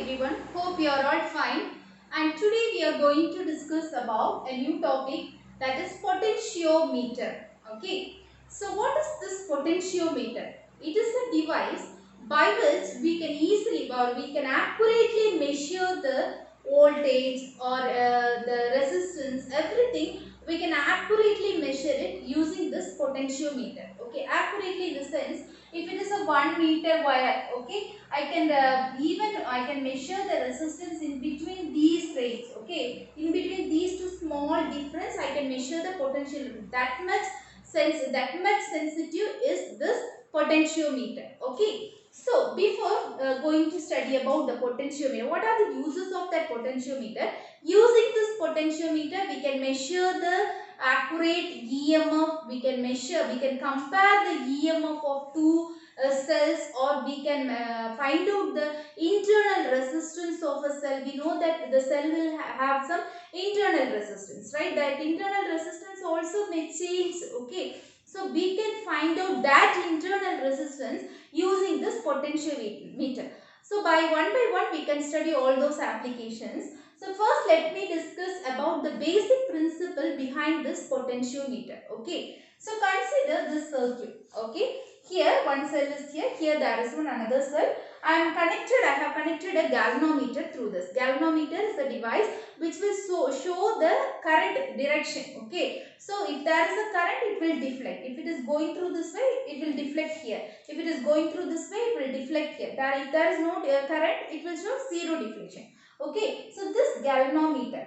everyone. Hope you are all fine. And today we are going to discuss about a new topic, that is potentiometer. Okay. So what is this potentiometer? It is a device by which we can easily or we can accurately measure the voltage or the resistance, everything we can accurately measure it using this potentiometer. Okay, accurately in the sense, if it is a 1 meter wire, okay, I can measure the resistance in between these rates. Okay, in between these two small difference I can measure the potential. That much sensitive is this potentiometer. Okay, so before going to study about the potentiometer, what are the uses of that potentiometer? Using this potentiometer we can measure the accurate EMF. We can compare the EMF of two cells, or we can find out the internal resistance of a cell. We know that the cell will have some internal resistance, right? That internal resistance also may change. Okay, so we can find out that internal resistance using this potentiometer. So by one we can study all those applications. So first let me discuss about the basic principle behind this potentiometer. Okay, so consider this circuit. Okay, here one cell is here there is one another cell. I have connected a galvanometer through this. Galvanometer is a device which will show the current direction. Okay, so if there is a current, it will deflect. If it is going through this way, it will deflect here. If it is going through this way, it will deflect here. If there is no current, it will show zero deflection. Okay, so this galvanometer,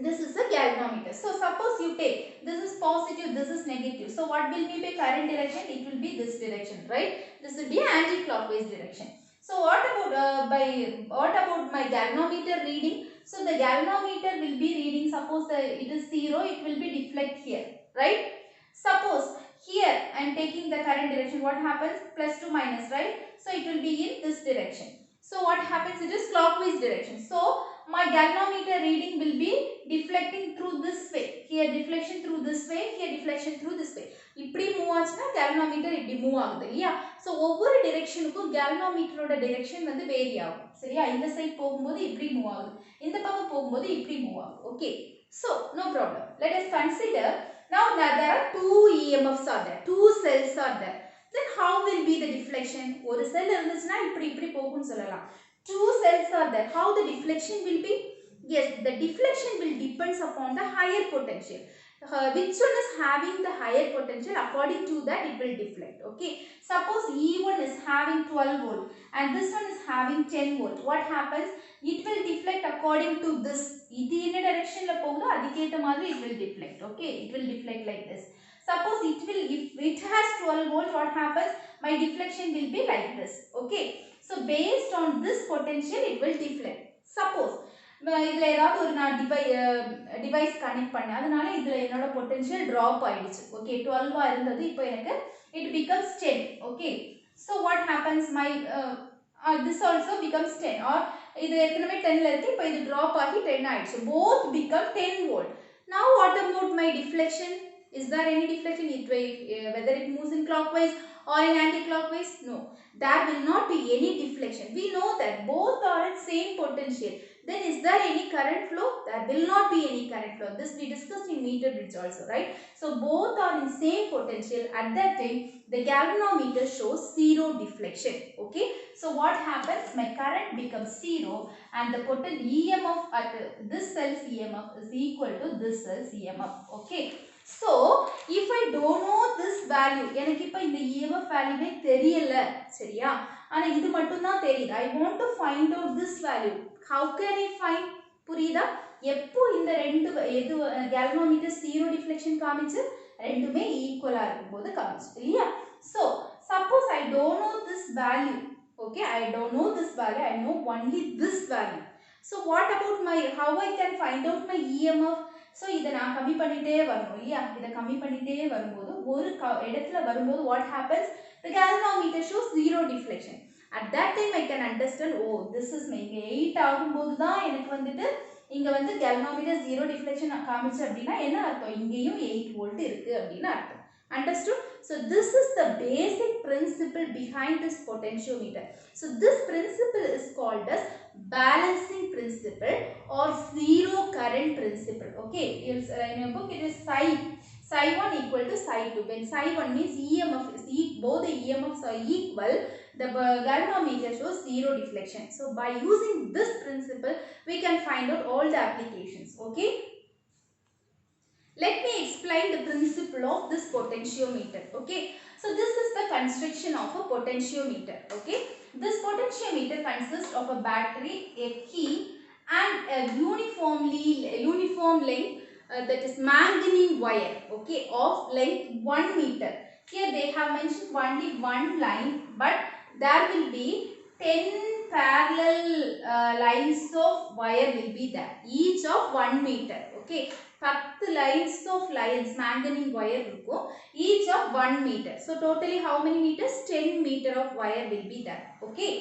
this is a galvanometer. So suppose you take, this is positive, this is negative. So what will be the current direction? It will be this direction, right? This will be anti-clockwise direction. So what about my galvanometer reading? So the galvanometer will be reading, suppose it is 0, it will be deflect here, right? Suppose here I am taking the current direction, what happens? Plus to minus, right? So it will be in this direction. So what happens? It is clockwise direction. So my galvanometer reading will be deflecting through this way. Here deflection through this way, here deflection through this way. இப்படி move ஆச்சுனா galvanometer இப்படி move ஆகுது இல்லையா? So ஒவ்வொரு டைரக்ஷனுக்கும் galvanometerோட direction வந்து vary ஆகும். சரியா? இந்த சைடு போகும்போது இப்படி மூவ் ஆகுது. இந்த பக்கம் போகும்போது இப்படி மூவ் ஆகும். Okay. So no problem. Let us consider now that there are two EMFs are there. Two cells are there. Then how will be the deflection? ஒரு செல் இருந்துச்சுனா இப்படி போகும்னு சொல்லலாம். Two cells are there. How the deflection will be? Yes, the deflection will depends upon the higher potential. Which one is having the higher potential, according to that it will deflect. Okay, suppose E1 is having 12 volt and this one is having 10 volt. What happens? It will deflect according to this. இது என்ன directionல போகுதோ அதுக்கேத்த மாதிரி it will deflect. Okay, it will deflect like this. Suppose if it has 12 volt, what happens? My deflection will be like this. Okay, so based on this potential it will deflect. Suppose இதுல ஏதாவது ஒரு நான் device connect பண்ணேன், அதனால இதுல என்னோட potential drop ஆயிடுச்சு. Okay, 12 இருந்தது, இப்போ எனக்கு it becomes 10. Okay, so what happens? My this also becomes 10, or இது ஏற்கனவே 10ல இருக்கு, இப்போ இது டிராப் ஆகி 10 ஆயிடுச்சு. Both become 10 volt. Now what about my deflection? Is there any deflection? Whether it moves in clockwise or in anti-clockwise? No, there will not be any deflection. We know that both are at same potential. Then is there any current flow? There will not be any current flow. This we discussed in meter bridge also, right? So both are in same potential. At that time the galvanometer shows zero deflection. Okay, so what happens? My current becomes zero and the potential EMF at this cell's EMF is equal to this cell's EMF. Okay, so if I don't know this value, எனக்கு இப்ப இந்த EMF வேல்யூவே தெரியல, சரியா? ஆனா இது மட்டும் தான் தெரியுது. I want to find out this value. How can I find? புரியுதா? எப்போ இந்த ரெண்டு galvanometer zero deflection காமிச்சு ரெண்டுமே ஈக்குவலா இருக்கும்போது காமிச்சு இல்லையா? So suppose I don't know this value. Okay, I don't know this value, I know only this value. So what about how I can find out my EMF? So இத நான் கம்மி பண்ணிட்டே வரணும் இல்லையா? இத கம்மி பண்ணிட்டே வரும்போது ஒரு இடத்துல வரும்போது what happens? The galvanometer shows zero deflection. At that time I can understand, oh, this is my 8 ஆகும்போது தான் எனக்கு வந்துட்டு இங்க வந்து galvanometer zero deflection காமிச்சு அப்படினா என்ன அர்த்தம்? இங்கேயும் 8 volt இருக்கு அப்படினா அர்த்தம். Understood? So this is the basic principle behind this potentiometer. So this principle is called as balancing principle or zero current principle. Okay, it's, in your book it is psi 1 equal to psi 2. When psi 1 means EMF is both the EMFs are equal, the galvanometer shows zero deflection. So by using this principle, we can find out all the applications. Okay. Let me explain the principle of this potentiometer. Okay. So this is the construction of a potentiometer. Okay. This potentiometer consists of a battery, a key, and a uniform length, that is manganese wire. Okay, of length 1 meter. Here they have mentioned only one line, but there will be 10 parallel lines of wire will be there, each of 1 meter. Okay, 10 lines of manganese wire will each of 1 meter. So totally how many meters? 10 meter of wire will be there. Okay.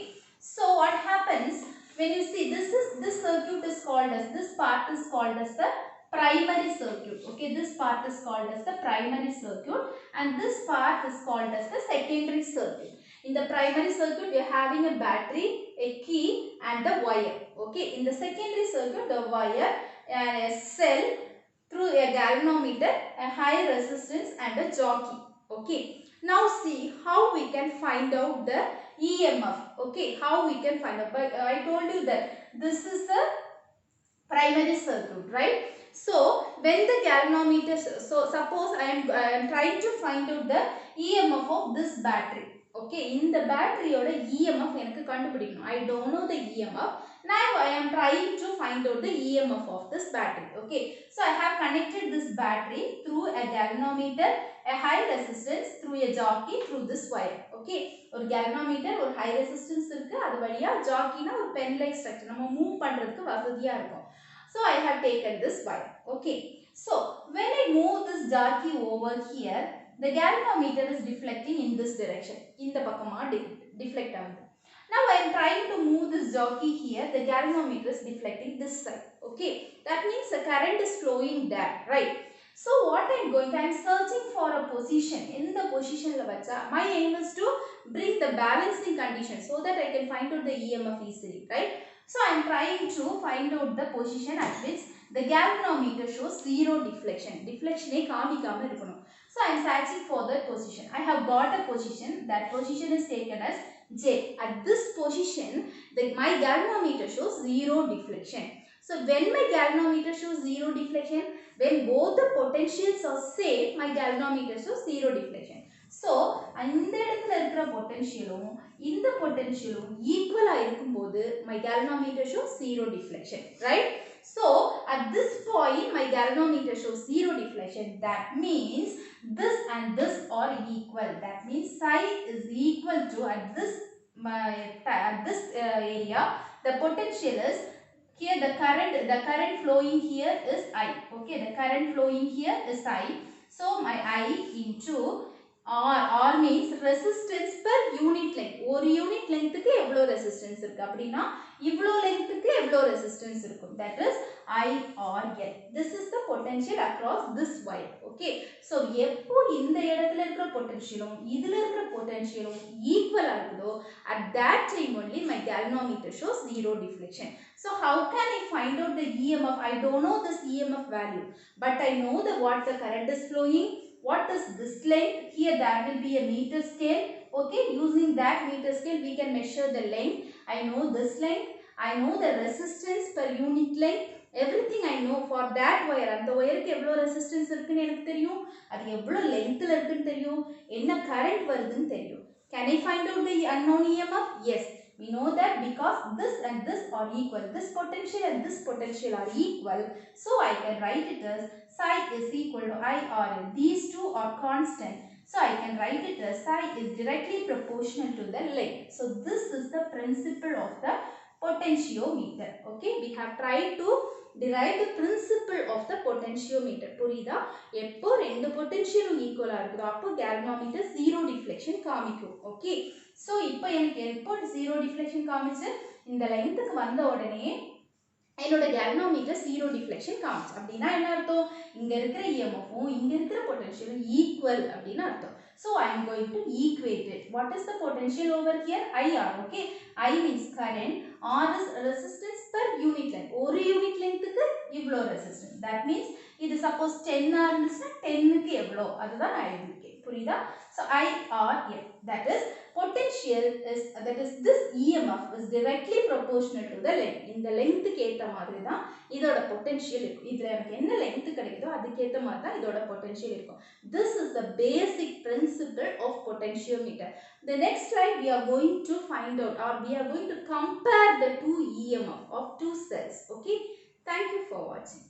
So what happens when you see this circuit is called as, this part is called as the primary circuit. Okay, this part is called as the primary circuit and this part is called as the secondary circuit. In the primary circuit, we are having a battery, a key and the wire. Okay, in the secondary circuit, the wire, a cell through a galvanometer, a high resistance and a jockey. Okay, now see how we can find out the EMF. Okay, how we can find out. But I told you that this is the primary circuit, right? So when the galvanometer, so suppose I am trying to find out the EMF of this battery. Okay, in the battery oda EMF enakku kandupidikkanum. I don't know the EMF. Now I am trying to find out the EMF of this battery. Okay, so I have connected this battery through a galvanometer, a high resistance, through a jockey, through this wire. Okay, or galvanometer or high resistance irukku, adu valiya jockey na or pen like structure நம்ம move பண்றதுக்கு வசதியா இருக்கும். So I have taken this wire. Okay, so when I move this jockey over here, the galvanometer is deflecting in this direction. இந்த பக்கமா deflect ஆகுது. Now I am trying to move this jockey here. The galvanometer is deflecting this side. Okay, that means the current is flowing there, right? So what I am going to, I am searching for a position. In the position la vacha, my aim is to bring the balancing condition so that I can find out the EMF easily, right? So I am trying to find out the position at which the galvanometer shows zero deflection. Deflection e kaamikama irukanum. So I am searching for that position. I have got a position. That position is taken as J. At this position, my galvanometer shows zero deflection. So when my galvanometer shows zero deflection, when both the potentials are same, my galvanometer shows zero deflection. So இந்த இடத்துல இருக்கிற பொட்டன்ஷியலும் இந்த பொட்டன்ஷியலும் ஈக்குவலா இருக்கும்போது my galvanometer shows zero deflection, right? So at this point my galvanometer shows zero deflection. That means this and this are equal. That means psi is equal to, at this area, the potential is here, the current flowing here is I. Okay, the current flowing here is I. So my I into R means resistance per unit length. ஒரு unit லெங்த்க்கு எவ்வளவு resistance இருக்கு அப்படினா இவ்வளவு லெங்த்க்கு எவ்வளவு resistance இருக்கும். That is IRL. This is the potential across this wire. Okay, so எப்போ இந்த இடத்துல இருக்கிற பொட்டன்ஷியலும் இதுல இருக்கிற பொட்டன்ஷியலும் ஈக்குவலா இருக்குதோ, at that time only my galvanometer shows zero deflection. So how can I find out the EMF? I don't know this EMF value, but I know that what the current is flowing. What is this length? Here there will be a meter scale. Okay, using that meter scale we can measure the length. I know this length. I know the resistance per unit length. Everything I know for that wire. And the wire ku evlo resistance irukku enakku theriyum. Adu evlo length la irukku theriyum. Enna current varudhu theriyum. Can I find out the unknown EMF? Yes. We know that because this and this are equal. This potential and this potential are equal. So I can write it as psi is equal to IRL. These two are constant. So I can write it as psi is directly proportional to the length. So this is the principle of the potentiometer. Okay, we have tried to derive the principle of the potentiometer. புரியுதா? எப்போ ரெண்டு பொட்டன்ஷியலும் ஈக்குவலா இருக்குதோ அப்போ galvanometer zero deflection காமிக்கும். Okay, so இப்போ எனக்கு எப்போ zero deflection காமிச்சு இந்த லெங்த்க்கு வந்த உடனே என்னோட galvanometer zero deflection காமிச்சு. அப்படினா என்ன அர்த்தம்? இங்க இருக்கிற EMFம் இங்க இருக்கிற பொட்டன்ஷியலும் ஈக்குவல் அப்படினு அர்த்தம். So I am going to equate it. What is the potential over here? IR. Okay, I means current, R is resistance unit லெங்த்க்கு இவ்ளோ ரெசிஸ்டன்ஸ். that means இது suppose 10 ஆர் இருந்துச்சுன்னா 10க்கு எவ்வளோ அதுதான் நான் எழுதிருக்கேன். புரியுதா? so IRM, that is potential is, that is this EMF is directly proportional to the length. இந்த லெங்த்க்கு ஏத்த மாதிரி தான் இதோட பொட்டன்ஷியல் இருக்கும். இதுல எனக்கு என்ன லெங்த் கிடைக்குதோ அதுக்கு ஏத்த மாதிரி தான் இதோட பொட்டன்ஷியல் இருக்கும். this is the basic principle of potentiometer. The next slide we are going to find out, or we are going to compare the two EMF of two cells. Okay, thank you for watching.